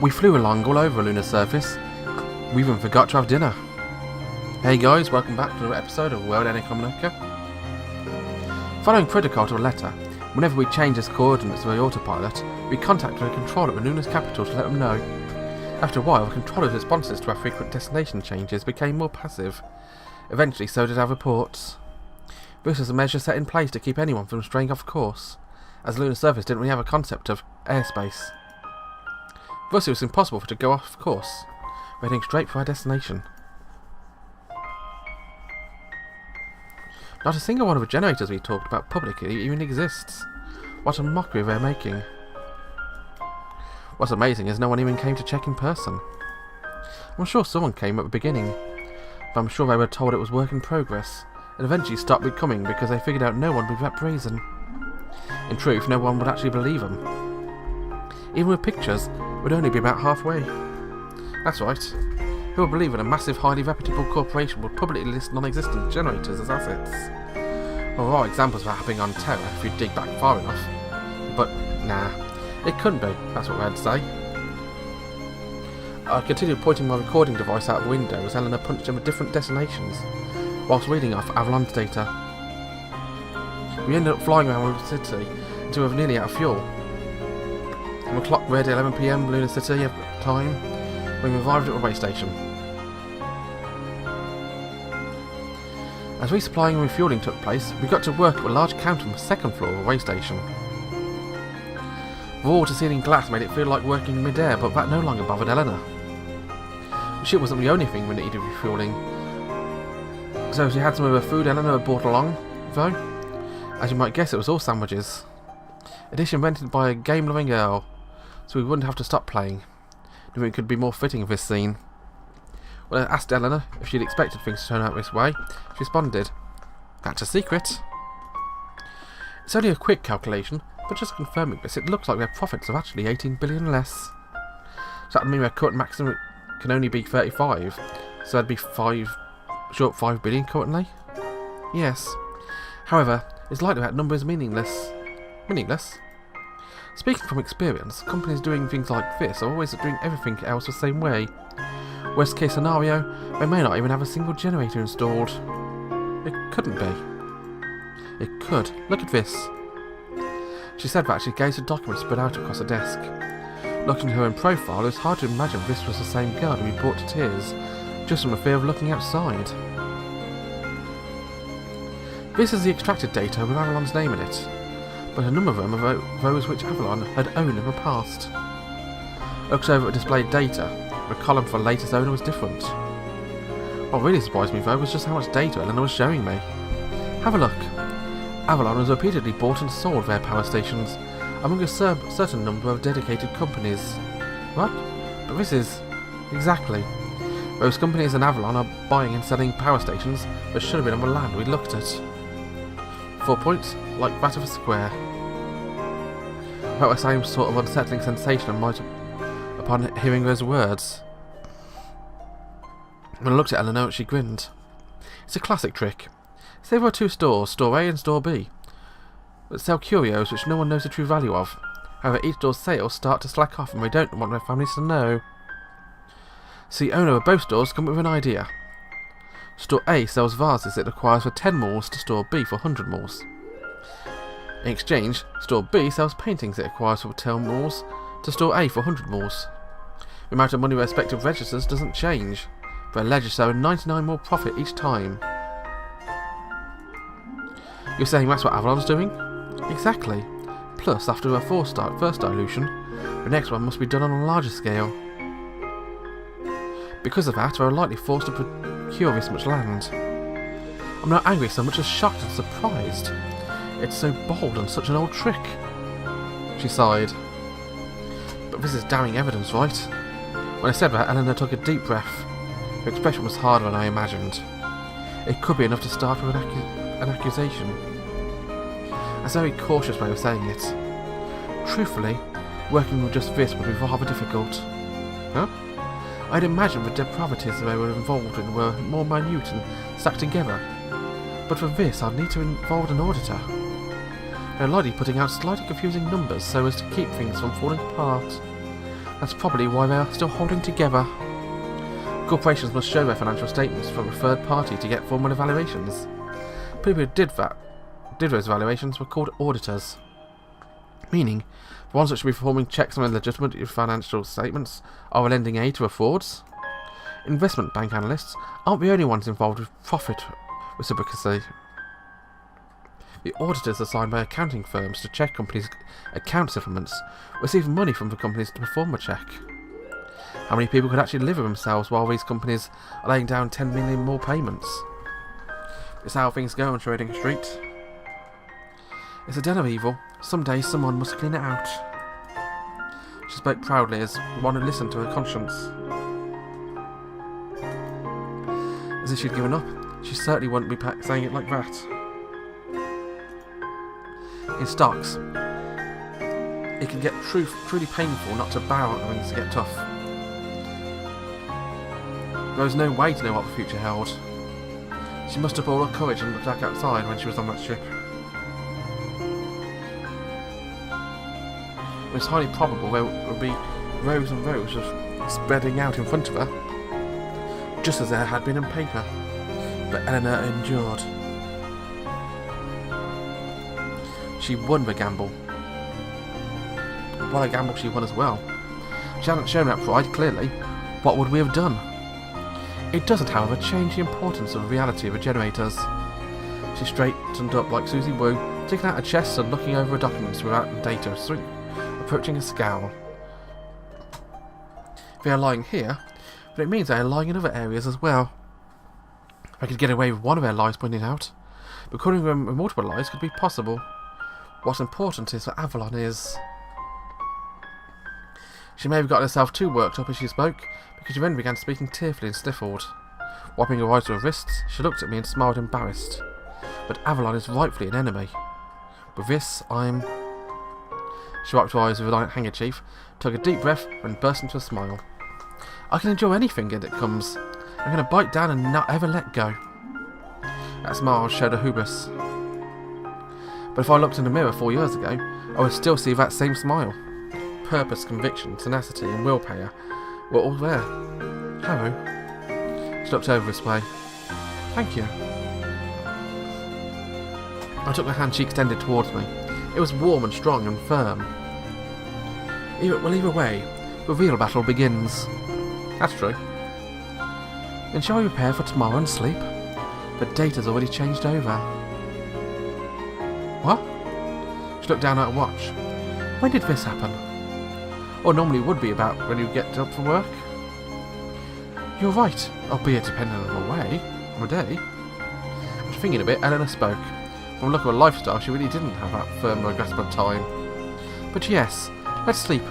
We flew along all over a lunar surface. We even forgot to have dinner. Hey guys, welcome back to another episode of World End Economica. Following protocol to a letter, whenever we change its coordinates by autopilot, we contacted a controller at Luna's capital to let them know. After a while, the controller's responses to our frequent destination changes became more passive. Eventually, so did our reports. This was a measure set in place to keep anyone from straying off course, as the lunar surface didn't really have a concept of airspace. Thus, it was impossible for it to go off course, heading straight for our destination. Not a single one of the generators we talked about publicly even exists. What a mockery they're making. What's amazing is no one even came to check in person. I'm sure someone came at the beginning, but I'm sure they were told it was work in progress, and eventually stopped coming because they figured out no one would be that brazen. In truth, no one would actually believe them. Even with pictures, it would only be about halfway. That's right. Who would believe that a massive, highly reputable corporation would publicly list non-existent generators as assets? Well, there are examples of that happening on Terra if you dig back far enough. But, nah. It couldn't be, that's what they had to say. I continued pointing my recording device out of the window as Eleanor punched in with different destinations, whilst reading off Avalon's data. We ended up flying around the city until we were nearly out of fuel. And the clock read 11 PM Lunar City at the time when we arrived at the way station. As resupplying and refuelling took place, we got to work at a large counter on the second floor of the way station. The wall-to-ceiling glass made it feel like working in mid-air, but that no longer bothered Eleanor. The ship wasn't the only thing we needed refuelling, so she had some of her food Eleanor had brought along, though. As you might guess, it was all sandwiches. Edition rented by a game-loving girl, so we wouldn't have to stop playing. Nothing could be more fitting of this scene. When I asked Eleanor if she'd expected things to turn out this way, she responded, "That's a secret." It's only a quick calculation, but just confirming this, it looks like their profits are actually 18 billion less. So that would mean their current maximum can only be 35, so that'd be 5 billion currently? Yes. However, it's likely that number is meaningless. Meaningless? Speaking from experience, companies doing things like this are always doing everything else the same way. Worst case scenario, they may not even have a single generator installed. It couldn't be. It could. Look at this. She said that she gazed at documents spread out across her desk. Looking at her in profile, it was hard to imagine this was the same girl who we brought to tears, just from the fear of looking outside. This is the extracted data with Avalon's name in it, but a number of them are those which Avalon had owned in the past. Looks over at displayed data. The column for latest owner was different. What really surprised me though was just how much data Eleanor was showing me. Have a look. Avalon has repeatedly bought and sold their power stations among a certain number of dedicated companies. What? But this is... exactly. Those companies in Avalon are buying and selling power stations that should have been on the land we looked at. 4 points, like that of a square. I felt the same sort of unsettling sensation upon hearing those words. When I looked at Eleanor, she grinned. It's a classic trick. Say there are two stores, Store A and Store B, that sell curios which no one knows the true value of. However, each store's sales start to slack off and they don't want their families to know. So the owner of both stores come up with an idea. Store A sells vases it acquires for 10 moles to Store B for 100 moles. In exchange, Store B sells paintings it acquires for 10 moles to Store A for 100 moles. The amount of money their respective registers doesn't change, but their ledgers show 99 more profit each time. You're saying that's what Avalon's doing? Exactly. Plus, after a first dilution, the next one must be done on a larger scale. Because of that, they are likely forced to procure this much land. I'm not angry so much as shocked and surprised. It's so bold and such an old trick. She sighed. But this is damning evidence, right? When I said that, Eleanor took a deep breath. Her expression was harder than I imagined. It could be enough to start with an accusation. That's a very cautious way of saying it. Truthfully, working with just this would be rather difficult. Huh? I'd imagine the depravities they were involved in were more minute and stacked together. But for this, I'd need to involve an auditor. They're likely putting out slightly confusing numbers so as to keep things from falling apart. That's probably why they are still holding together. Corporations must show their financial statements from a third party to get formal evaluations. People who did those evaluations were called auditors. Meaning, the ones that should be performing checks on the legitimacy of financial statements are lending aid to the frauds. Investment bank analysts aren't the only ones involved with profit reciprocity. The auditors assigned by accounting firms to check companies' account settlements receive money from the companies to perform a check. How many people could actually live with themselves while these companies are laying down 10 million more payments? It's how things go on Trading Street. It's a den of evil. Someday someone must clean it out. She spoke proudly as one who listened to her conscience. As if she'd given up. She certainly wouldn't be saying it like that. In stocks, it can get truly painful not to bow when things get tough. There was no way to know what the future held. She mustered up all her courage and looked back outside when she was on that ship. It was highly probable there would be rows and rows of spreading out in front of her, just as there had been on paper. But Eleanor endured. She won the gamble. What a gamble she won as well. She hadn't shown that pride clearly. What would we have done? It doesn't, however, change the importance of the reality of the generators. She straightened up like Susie Wu, taking out her chest and looking over her documents without data, approaching a scowl. They are lying here, but it means they are lying in other areas as well. I could get away with one of their lies pointed out, but calling them multiple lies could be possible. What's important is that Avalon is... She may have got herself too worked up as she spoke, because she then began speaking tearfully and sniffled. Wiping her eyes with her wrists, she looked at me and smiled embarrassed. But Avalon is rightfully an enemy. With this, I'm... She wiped her eyes with a handkerchief, took a deep breath, and burst into a smile. I can endure anything that comes. I'm going to bite down and not ever let go. That smile showed a hubris. But if I looked in the mirror 4 years ago, I would still see that same smile. Purpose, conviction, tenacity, and willpower were all there. Haru. She looked over this way. Thank you. I took the hand she extended towards me. It was warm and strong and firm. Either way, the real battle begins. That's true. Then shall we prepare for tomorrow and sleep? The data's already changed over. What? She looked down at her watch. When did this happen? Or normally would be about when you get up for work. You're right, albeit dependent on the day. After thinking a bit, Eleanor spoke. From the look of her lifestyle, she really didn't have that firm grasp of time. But yes, let's sleep.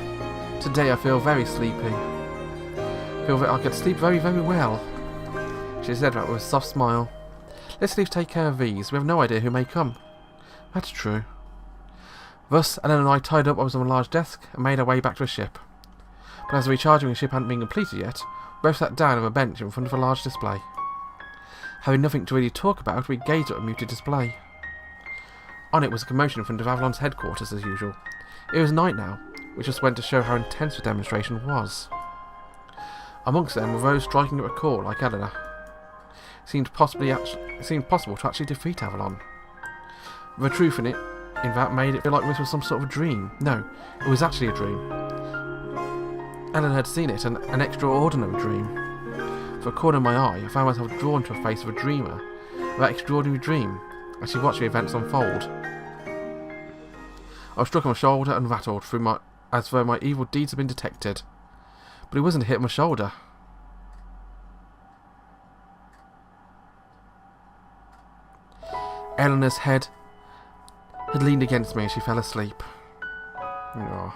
Today I feel very sleepy. Feel that I could sleep very, very well. She said that with a soft smile. Let's leave to take care of these. We have no idea who may come. That's true. Thus, Eleanor and I tied up what was on a large desk and made our way back to the ship. But as the recharging of the ship hadn't been completed yet, we both sat down on a bench in front of a large display. Having nothing to really talk about, we gazed at a muted display. On it was a commotion in front of Avalon's headquarters as usual. It was night now, which just went to show how intense the demonstration was. Amongst them were those striking at a core like Eleanor. It seemed possible to actually defeat Avalon. The truth in that made it feel like this was some sort of a dream. No, it was actually a dream. Eleanor had seen it, an extraordinary dream. For a corner of my eye, I found myself drawn to the face of a dreamer of that extraordinary dream as she watched the events unfold. I was struck on my shoulder and rattled through as though my evil deeds had been detected. But it wasn't hit my shoulder. Eleanor's head had leaned against me as she fell asleep. Oh.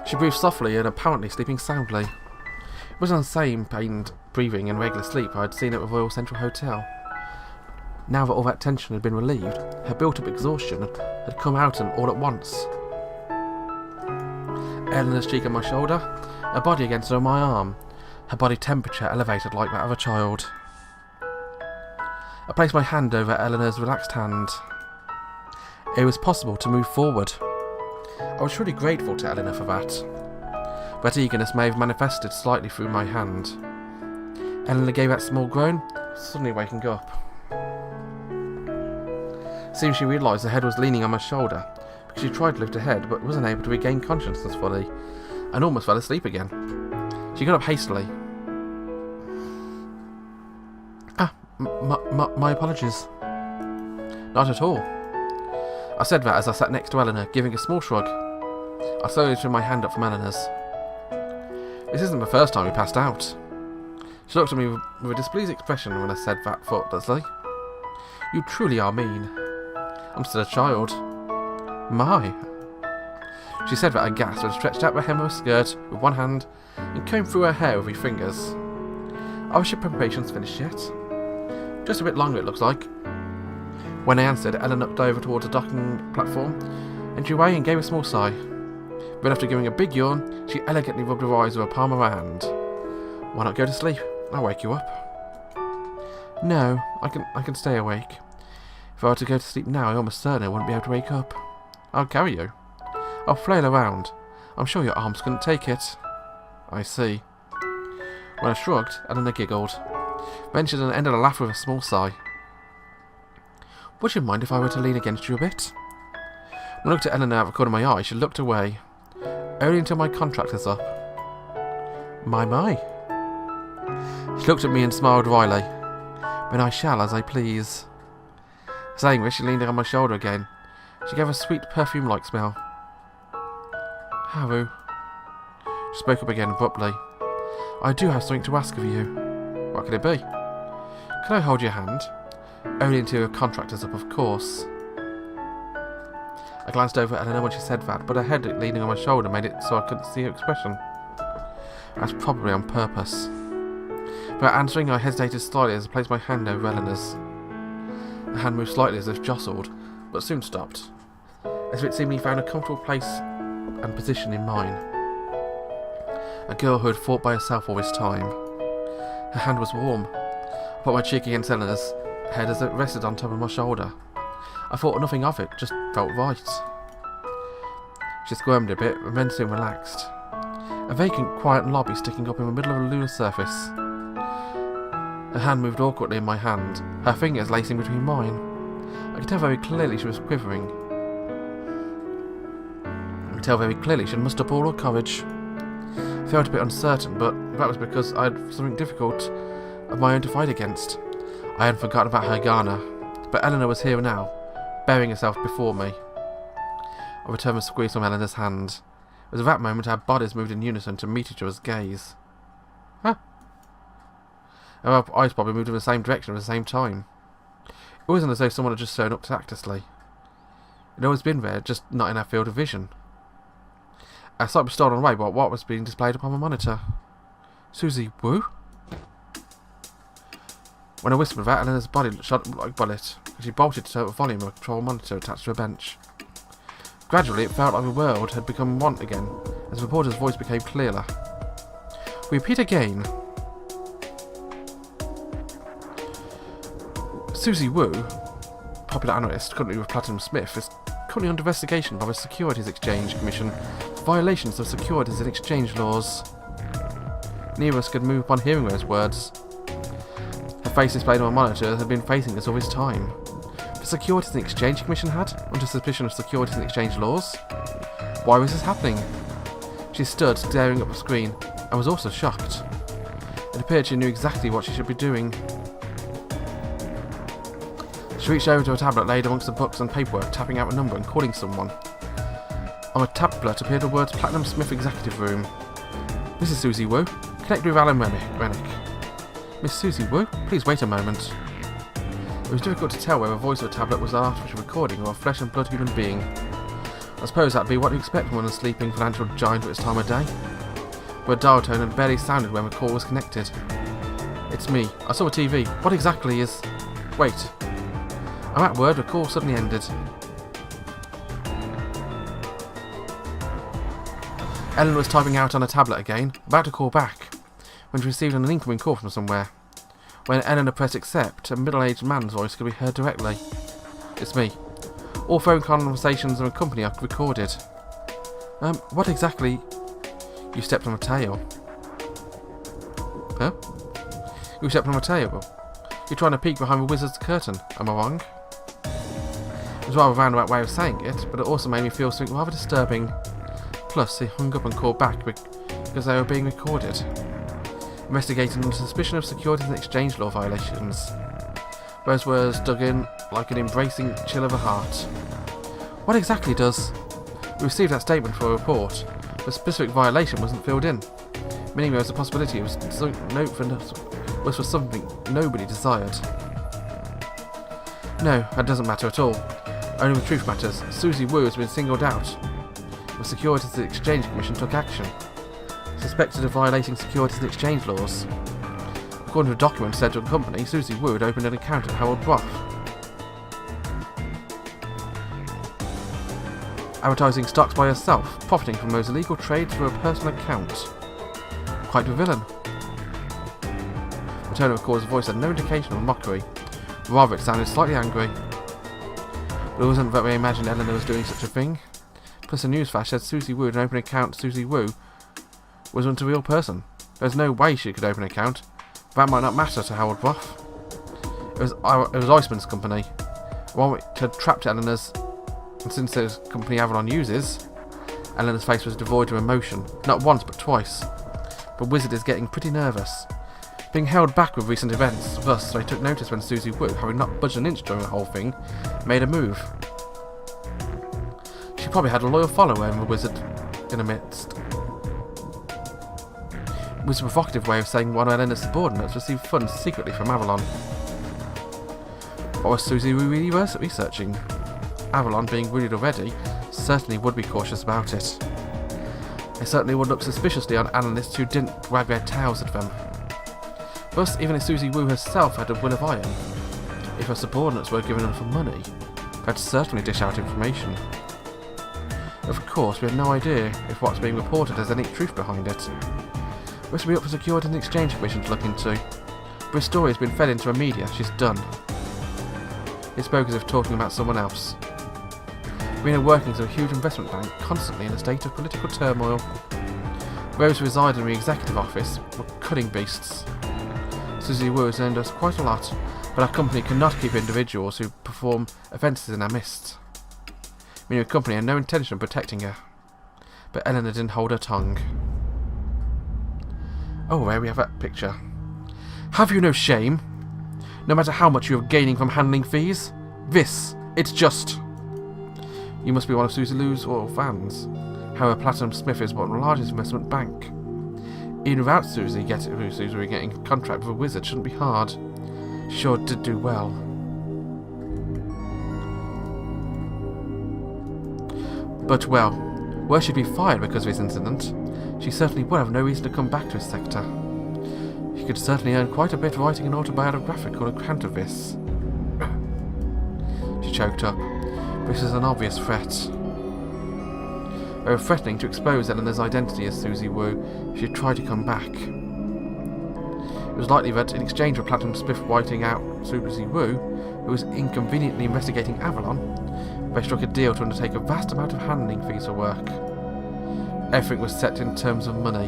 She breathed softly and apparently sleeping soundly. It was the same pained breathing and regular sleep I had seen at the Royal Central Hotel. Now that all that tension had been relieved, her built-up exhaustion had come out and all at once. Eleanor's cheek on my shoulder, her body against her on my arm, her body temperature elevated like that of a child. I placed my hand over Eleanor's relaxed hand. It was possible to move forward. I was truly grateful to Eleanor for that. That eagerness may have manifested slightly through my hand. Eleanor gave that small groan, suddenly waking up. Seemed she realised the head was leaning on my shoulder, because she tried to lift her head but wasn't able to regain consciousness fully, and almost fell asleep again. She got up hastily. My apologies. Not at all. I said that as I sat next to Eleanor, giving a small shrug. I slowly threw my hand up from Eleanor's. This isn't the first time we passed out. She looked at me with a displeased expression when I said that thoughtlessly. You truly are mean. I'm still a child. My. She said that aghast and stretched out the hem of her skirt with one hand and combed through her hair with her fingers. Are your preparations finished yet? Just a bit longer, it looks like. When I answered, Ellen looked over towards the docking platform and drew away and gave a small sigh. Then after giving a big yawn, she elegantly rubbed her eyes with a palm of her hand. Why not go to sleep? I'll wake you up. No, I can stay awake. If I were to go to sleep now, I almost certainly wouldn't be able to wake up. I'll carry you. I'll flail around. I'm sure your arms couldn't take it. I see. When I shrugged, Eleanor giggled. Then she ended a laugh with a small sigh. Would you mind if I were to lean against you a bit? When I looked at Eleanor out of the corner of my eye, she looked away. Only until my contract is up. My. She looked at me and smiled wryly. Then I shall as I please. Saying this, she leaned on my shoulder again. She gave a sweet perfume-like smell. Haru. She spoke up again abruptly. I do have something to ask of you. What could it be? Can I hold your hand? Only until your contract is up, of course. I glanced over at Eleanor when she said that, but her head leaning on my shoulder made it so I couldn't see her expression. That's probably on purpose. Without answering, I hesitated slightly as I placed my hand over Eleanor's. Her hand moved slightly as if jostled, but soon stopped, as if it seemingly found a comfortable place and position in mine. A girl who had fought by herself all this time. Her hand was warm. I put my cheek against Eleanor's head as it rested on top of my shoulder. I thought nothing of it, just felt right. She squirmed a bit, and then soon relaxed. A vacant, quiet lobby sticking up in the middle of a lunar surface. Her hand moved awkwardly in my hand, her fingers lacing between mine. I could tell very clearly she was quivering. I could tell very clearly she had mustered up all her courage. I felt a bit uncertain, but that was because I had something difficult of my own to fight against. I had forgotten about her Ghana, but Eleanor was here now, bearing herself before me. I returned a squeeze from Eleanor's hand. It was at that moment our bodies moved in unison to meet each other's gaze. Huh? And our eyes probably moved in the same direction at the same time. It wasn't as though someone had just shown up tactlessly. It had always been there, just not in our field of vision. Our sight was stolen away by what was being displayed upon the monitor. Susie Wu? When I whispered that, Eleanor's body shot like a bullet, and she bolted to the volume of a control monitor attached to a bench. Gradually, it felt like the world had become one again, as the reporter's voice became clearer. We repeat again. Susie Wu, popular analyst currently with Platinum Smith, is currently under investigation by the Securities Exchange Commission for violations of securities and exchange laws. Neither of us could move upon hearing those words. Her face displayed on a monitor had been facing us all this time. The Securities and Exchange Commission had, under suspicion of securities and exchange laws? Why was this happening? She stood, staring at the screen, and was also shocked. It appeared she knew exactly what she should be doing. She reached over to a tablet laid amongst the books and paperwork, tapping out a number and calling someone. On a tablet appeared the words Platinum Smith Executive Room. This is Susie Wu. Connect with Alan Rennick. Miss Susie Wu, please wait a moment. It was difficult to tell whether the voice of a tablet was an artificial recording or a flesh and blood human being. I suppose that'd be what you expect from a sleeping financial giant at this time of day. But a dial tone had barely sounded when the call was connected. It's me. I saw a TV. What exactly is... Wait. At that word, the call suddenly ended. Ellen was typing out on a tablet again, about to call back, when she received an incoming call from somewhere. When Eleanor pressed accept, a middle-aged man's voice could be heard directly. It's me. All phone conversations in the company are recorded. What exactly? You stepped on a tail. Huh? You stepped on a tail. You're trying to peek behind the wizard's curtain, am I wrong? It was a rather roundabout way of saying it, but it also made me feel something rather disturbing. Plus, he hung up and called back because they were being recorded. Investigating on suspicion of securities and exchange law violations. Those words dug in like an embracing chill of the heart. What exactly does? We received that statement for a report. The specific violation wasn't filled in, meaning there was a possibility it was for something nobody desired. No, that doesn't matter at all. Only the truth matters. Susie Wu has been singled out. The Securities and Exchange Commission took action, suspected of violating securities and exchange laws. According to a document said to a company, Susie Wu had opened an account at Harold Brough, advertising stocks by herself, profiting from those illegal trades through a personal account. Quite the villain. The tone of the caller's voice had no indication of mockery. Rather, it sounded slightly angry. But it wasn't that they imagined Eleanor was doing such a thing. Plus, a newsflash said Susie Wu had an open account. Susie Wu wasn't a real person. There's no way she could open an account. That might not matter to Harold Brough. It was Iceman's company. One which had trapped Eleanor's, and since the company Avalon uses, Eleanor's face was devoid of emotion. Not once, but twice. The wizard is getting pretty nervous. Being held back with recent events, thus they took notice when Susie Wu, having not budged an inch during the whole thing, made a move. She probably had a loyal follower in the wizard in the midst. It was a provocative way of saying one of Eleanor's subordinates received funds secretly from Avalon. What was Susie Wu really researching? Avalon, being wounded already, certainly would be cautious about it. They certainly would look suspiciously on analysts who didn't wag their tails at them. Thus, even if Susie Wu herself had a will of iron, if her subordinates were given enough money, they'd certainly dish out information. Of course, we had no idea if what's being reported has any truth behind it. This will be up for Securities and Exchange Commission to look into. But the story has been fed into the media, she's done. He spoke as if talking about someone else. The inner workings of a huge investment bank, constantly in a state of political turmoil. Those who reside in the executive office were cunning beasts. Susie Wu has earned us quite a lot, but our company cannot keep individuals who perform offences in our midst. Meaning the company had no intention of protecting her. But Eleanor didn't hold her tongue. Oh, there we have that picture. Have you no shame? No matter how much you are gaining from handling fees? It's just... You must be one of Susie Wu's royal fans. However, Platinum Smith is one of the largest investment bank. Even without Susie getting a contract with a wizard shouldn't be hard. She sure did do well. But, well, were she to be fired because of this incident, she certainly would have no reason to come back to his sector. He could certainly earn quite a bit writing an autobiographical account of this. She choked up. This is an obvious threat. They were threatening to expose Eleanor's identity as Susie Wu if she tried to come back. It was likely that, in exchange for Platinum Smith whiting out Susie Wu, who was inconveniently investigating Avalon, they struck a deal to undertake a vast amount of handling fees for work. Everything was set in terms of money.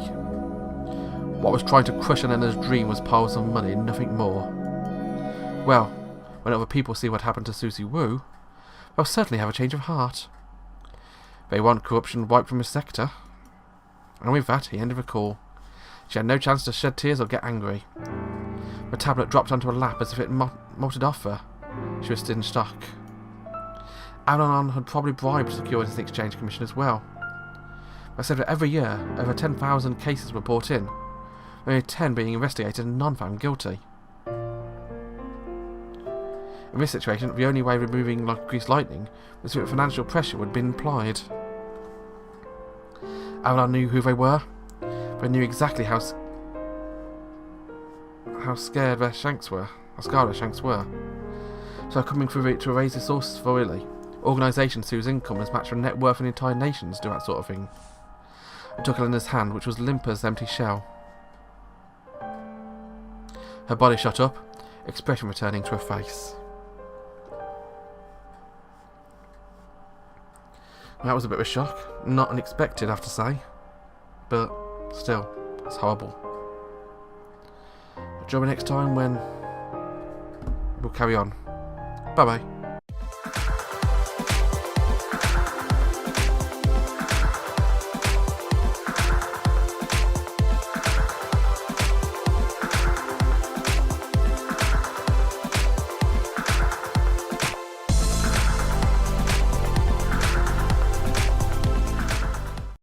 What was trying to crush Eleanor's dream was piles of money and nothing more. Well, when other people see what happened to Susie Wu, they'll certainly have a change of heart. They want corruption wiped from his sector. And with that, he ended the call. She had no chance to shed tears or get angry. The tablet dropped onto her lap as if it melted off her. She was still in shock. Avalon had probably bribed the Securities and Exchange Commission as well. They said that every year, over 10,000 cases were brought in, only 10 being investigated and none found guilty. In this situation, the only way removing greased lightning was that financial pressure would have been applied. Avalon knew who they were. They knew exactly how scared their shanks were, how scarred their shanks were. So coming through it to raise resources for Willie, organisations whose income is matched with net worth of entire nations do that sort of thing. He took Eleanor's hand, which was limp as empty shell. Her body shot up, expression returning to her face. That was a bit of a shock. Not unexpected, I have to say. But still, it's horrible. Join me next time when we'll carry on. Bye bye.